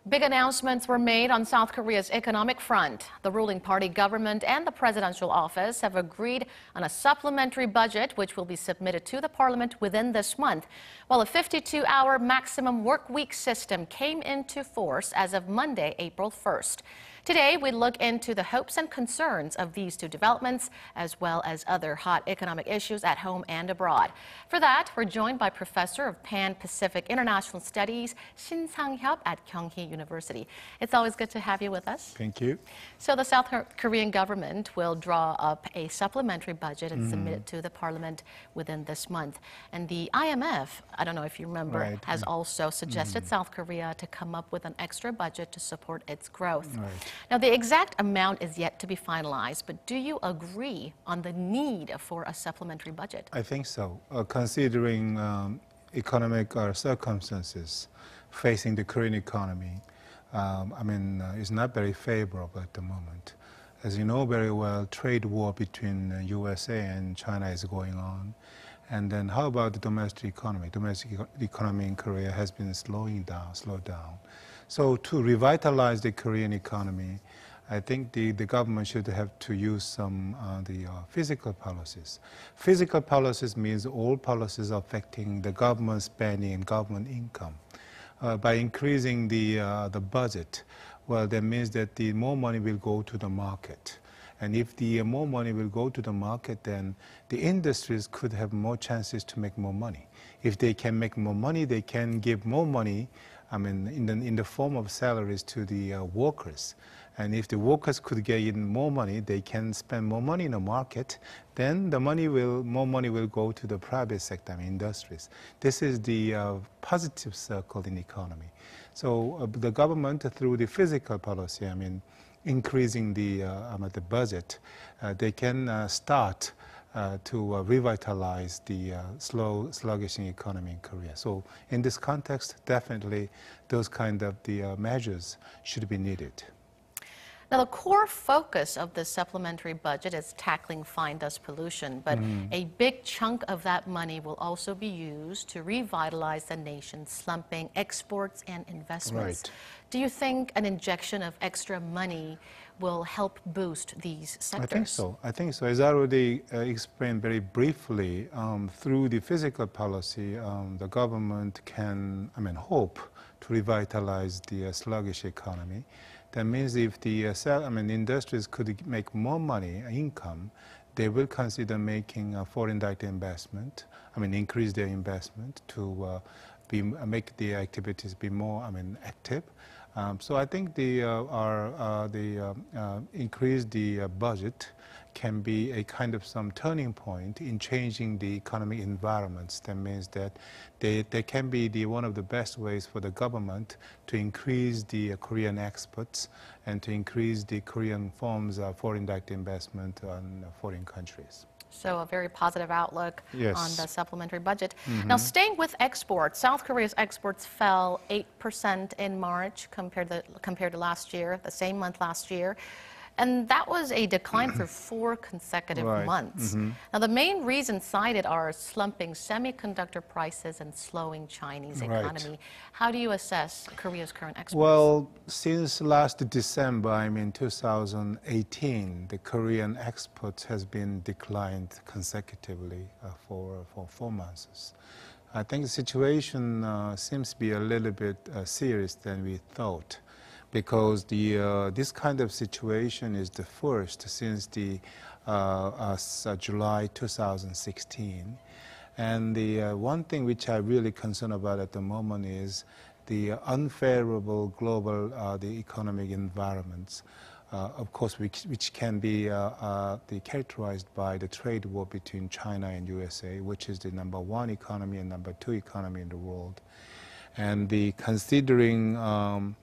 Big announcements were made on South Korea's economic front. The ruling party government and the presidential office have agreed on a supplementary budget which will be submitted to the parliament within this month, while a 52-hour maximum work week system came into force as of Monday, April 1st. Today, we look into the hopes and concerns of these two developments, as well as other hot economic issues at home and abroad. For that, we're joined by Professor of Pan-Pacific International Studies, Shin Sang-hyup at Kyung Hee University. It's always good to have you with us. Thank you. So the South Korean government will draw up a supplementary budget and submit it to the parliament within this month. And the IMF, I don't know if you remember, has also suggested South Korea to come up with an extra budget to support its growth. Now, the exact amount is yet to be finalized, but do you agree on the need for a supplementary budget? I think so. Considering economic circumstances facing the Korean economy, it's not very favorable at the moment. As you know very well, trade war between USA and China is going on. And then how about the domestic economy? Domestic economy in Korea has been slowed down. So to revitalize the Korean economy, I think the government should have to use some fiscal policies. Fiscal policies means all policies affecting the government spending and government income. By increasing the budget, well, that means that the more money will go to the market. And if the more money will go to the market, then the industries could have more chances to make more money. If they can make more money, they can give more money, in the form of salaries to the workers. And if the workers could get in more money, they can spend more money in the market, then more money will go to the private sector, industries. This is the positive circle in the economy. So the government, through the fiscal policy, increasing the budget, they can start to revitalize the sluggish economy in Korea. So in this context, definitely those kind of the measures should be needed. Now, the core focus of this supplementary budget is tackling fine dust pollution, but a big chunk of that money will also be used to revitalize the nation's slumping exports and investments. Do you think an injection of extra money will help boost these sectors? I think so. As I already explained very briefly, through the fiscal policy, the government can, hope to revitalize the sluggish economy. That means if the industries could make more money, income, they will consider making foreign direct investment. Increase their investment to make the activities be more, active. So I think increase the budget can be a kind of some turning point in changing the economic environments. That means that they can be one of the best ways for the government to increase the Korean exports and to increase the Korean forms of foreign direct investment on foreign countries. So a very positive outlook on the supplementary budget. Now, staying with exports, South Korea's exports fell 8% in March compared to last year, the same month last year. And that was a decline for 4 consecutive months. Now, the main reasons cited are slumping semiconductor prices and slowing Chinese economy. How do you assess Korea's current exports? Well, since last December, 2018, the Korean exports has been declined consecutively for 4 months. I think the situation seems to be a little bit serious than we thought, because this kind of situation is the first since the July 2016. And the one thing which I'm really concerned about at the moment is the unfavorable global the economic environments, of course, which can be characterized by the trade war between China and USA, which is the #1 economy and #2 economy in the world. And considering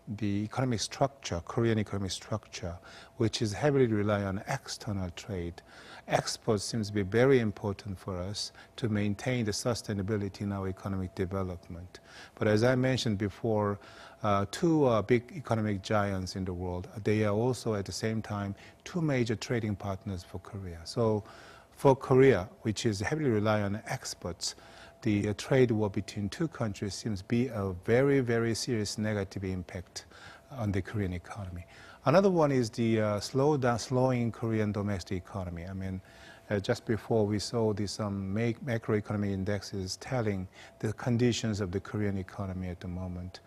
the economic structure, Korean economic structure, which is heavily reliant on external trade, exports seems to be very important for us to maintain the sustainability in our economic development. But as I mentioned before, 2 big economic giants in the world, they are also at the same time 2 major trading partners for Korea. So for Korea, which is heavily reliant on exports, the trade war between two countries seems to be a very, very serious negative impact on the Korean economy. Another one is the slowing Korean domestic economy. I mean, just before we saw some macroeconomic indexes telling the conditions of the Korean economy at the moment.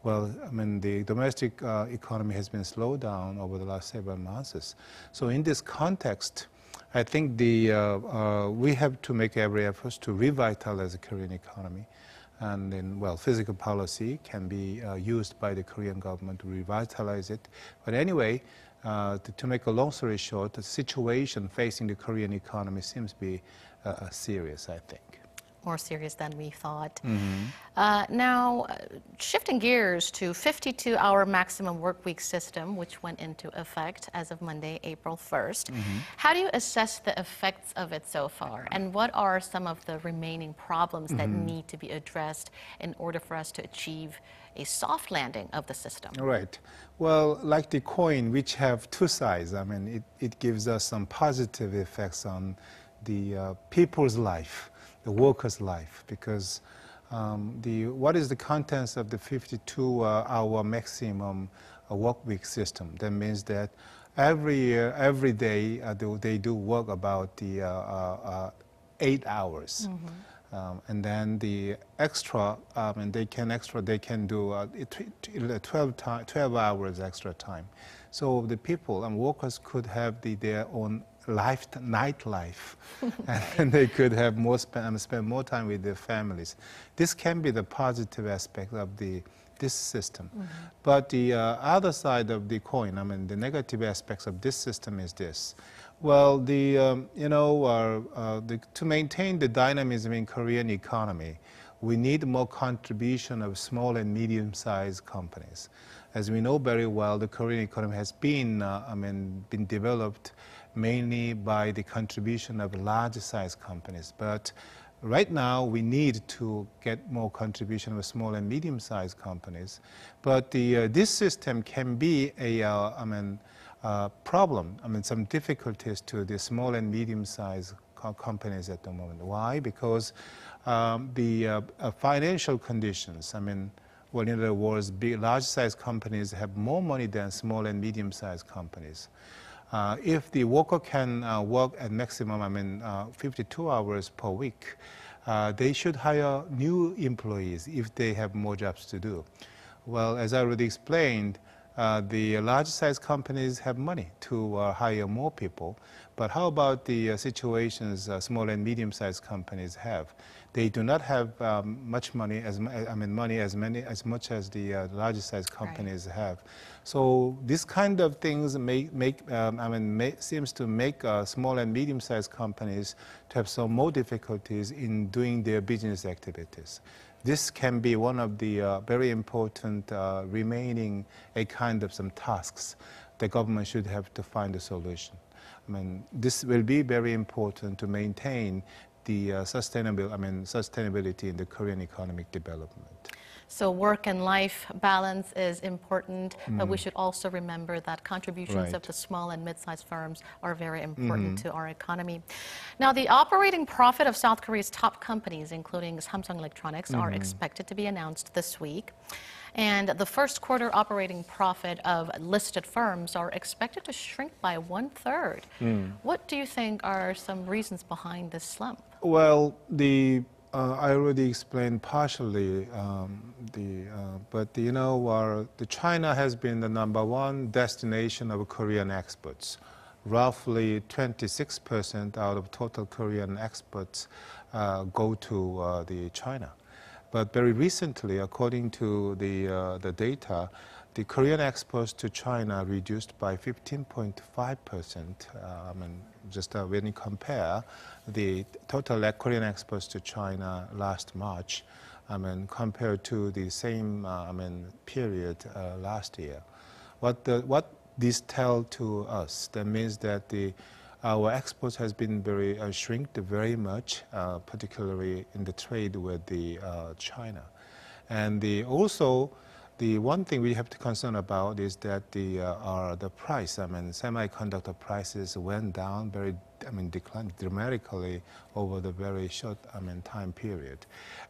Well, I mean, the domestic economy has been slowed down over the last several months. So in this context, I think we have to make every effort to revitalize the Korean economy. And then, well, physical policy can be used by the Korean government to revitalize it. But anyway, to make a long story short, the situation facing the Korean economy seems to be serious, I think. More serious than we thought. Now, shifting gears to 52-hour maximum work week system, which went into effect as of Monday, April 1st. How do you assess the effects of it so far? And what are some of the remaining problems that need to be addressed in order for us to achieve a soft landing of the system? Right. Well, like the coin, which have two sides, I mean, it gives us some positive effects on the people's life, the workers' life, because what is the contents of the 52-hour maximum work week system? That means that every day they do work about the 8 hours. And then the extra, and they can do 12 hours extra time. So the people and workers could have their own nightlife, and they could have spend more time with their families. This can be the positive aspect of this system. But the other side of the coin, I mean, the negative aspects of this system is this. Well, to maintain the dynamism in Korean economy, we need more contribution of small and medium-sized companies. As we know very well, the Korean economy has been developed mainly by the contribution of large-sized companies. But right now, we need to get more contribution of small and medium-sized companies. But this system can be a problem, some difficulties to the small and medium-sized companies at the moment. Why? Because the financial conditions, well, in other words, large-sized companies have more money than small and medium-sized companies. If the worker can work at maximum, 52 hours per week, they should hire new employees if they have more jobs to do. Well, as I already explained, the large-sized companies have money to hire more people, but how about the situations small and medium-sized companies have? They do not have much money, as much as the large-sized companies have. So this kind of things seems to make small and medium-sized companies to have some more difficulties in doing their business activities. This can be one of the very important remaining some tasks the government should have to find a solution. This will be very important to maintain the sustainability in the Korean economic development. So work and life balance is important, but we should also remember that contributions of the small and mid-sized firms are very important to our economy. Now, the operating profit of South Korea's top companies, including Samsung Electronics, are expected to be announced this week. And the first quarter operating profit of listed firms are expected to shrink by 1/3. What do you think are some reasons behind this slump? Well, I already explained partially, but China has been the #1 destination of Korean exports. Roughly 26% out of total Korean exports go to China. But very recently, according to the data, the Korean exports to China reduced by 15.5%. Just when you compare the total Korean exports to China last March, compared to the same period last year. What this tells to us, that means that our exports has been shrinked very much, particularly in the trade with China. And also, The one thing we have to concern about is that the price, semiconductor prices went down declined dramatically over the very short, time period.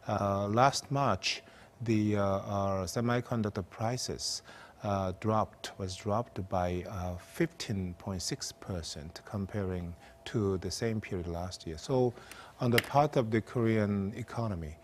Last March, the semiconductor prices was dropped by 15.6% comparing to the same period last year. So on the part of the Korean economy,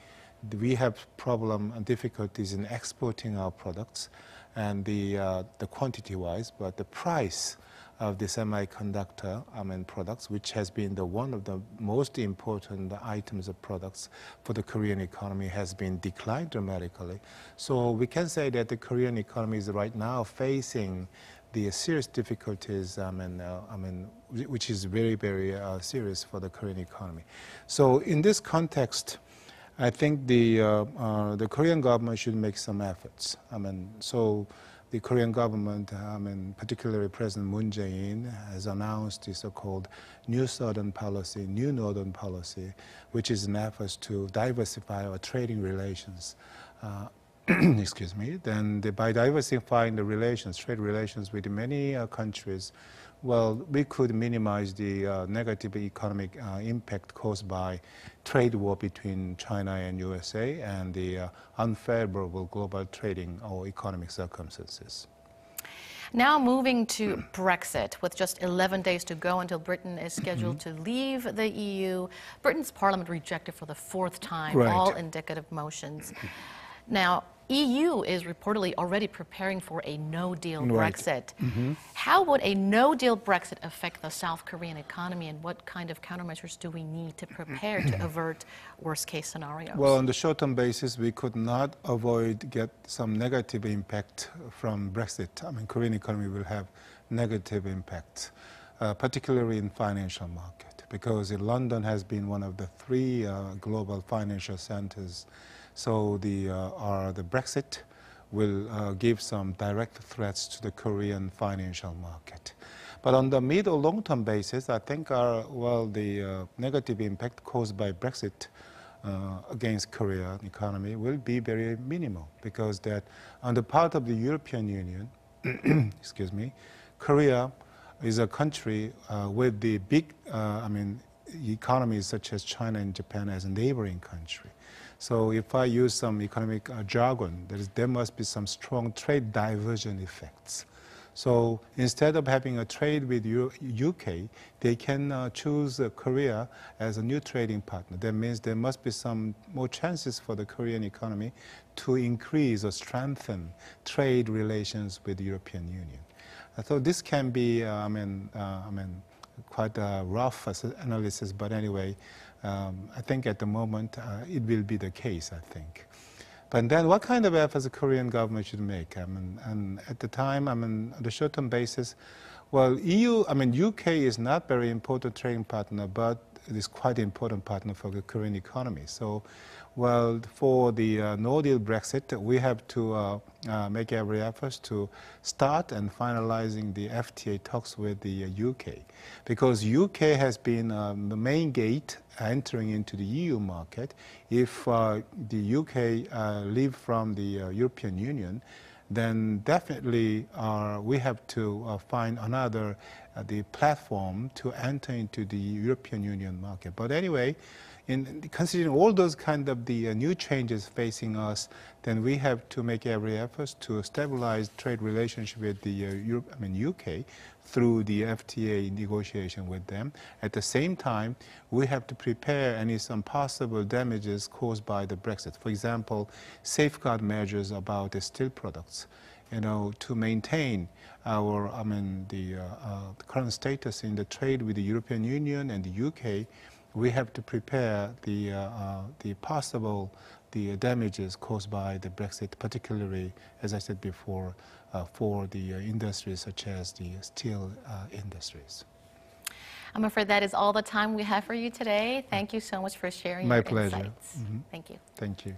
we have problem and difficulties in exporting our products and the quantity-wise, but the price of the semiconductor products, which has been one of the most important items of products for the Korean economy, has been declined dramatically. So we can say that the Korean economy is right now facing the serious difficulties, which is very, very serious for the Korean economy. So in this context, I think the Korean government should make some efforts. So the Korean government, particularly President Moon Jae-in, has announced the so-called New Northern Policy, which is an effort to diversify our trading relations. Excuse me. Then by diversifying the trade relations with many countries, well, we could minimize the negative economic impact caused by trade war between China and USA and the unfavorable global trading or economic circumstances. Now moving to Brexit, with just 11 days to go until Britain is scheduled to leave the EU. Britain's parliament rejected for the fourth time all indicative motions. Now, EU is reportedly already preparing for a no-deal Brexit. How would a no-deal Brexit affect the South Korean economy, and what kind of countermeasures do we need to prepare to avert worst-case scenarios? Well, on the short-term basis, we could not avoid get some negative impact from Brexit. Korean economy will have negative impact, particularly in financial market, because London has been one of the three global financial centers. So the Brexit will give some direct threats to the Korean financial market. But on the mid or long-term basis, I think the negative impact caused by Brexit against Korean economy will be very minimal, because that on the part of the European Union, excuse me, Korea is a country with the big economies such as China and Japan as a neighboring country. So if I use some economic jargon, there must be some strong trade diversion effects. So instead of having a trade with UK, they can choose Korea as a new trading partner. That means there must be some more chances for the Korean economy to increase or strengthen trade relations with the European Union. So this can be, quite a rough analysis, but anyway, I think at the moment it will be the case, I think. But then what kind of efforts the Korean government should make? And at the time, on the short-term basis, well, UK is not very important trading partner, but it is quite important partner for the Korean economy. So, well, for the no-deal Brexit, we have to make every effort to start and finalizing the FTA talks with the UK, because UK has been the main gate entering into the EU market. If the UK leave from the European Union, then definitely we have to find another the platform to enter into the European Union market. But anyway, considering all those kind of the new changes facing us, then we have to make every effort to stabilize trade relationship with the UK through the FTA negotiation with them. At the same time, we have to prepare some possible damages caused by the Brexit. For example, safeguard measures about the steel products, to maintain our the current status in the trade with the European Union and the UK. We have to prepare the possible damages caused by the Brexit, particularly, as I said before, for the industries such as the steel industries. I'm afraid that is all the time we have for you today. Thank you so much for sharing your insights. My pleasure. Thank you. Thank you.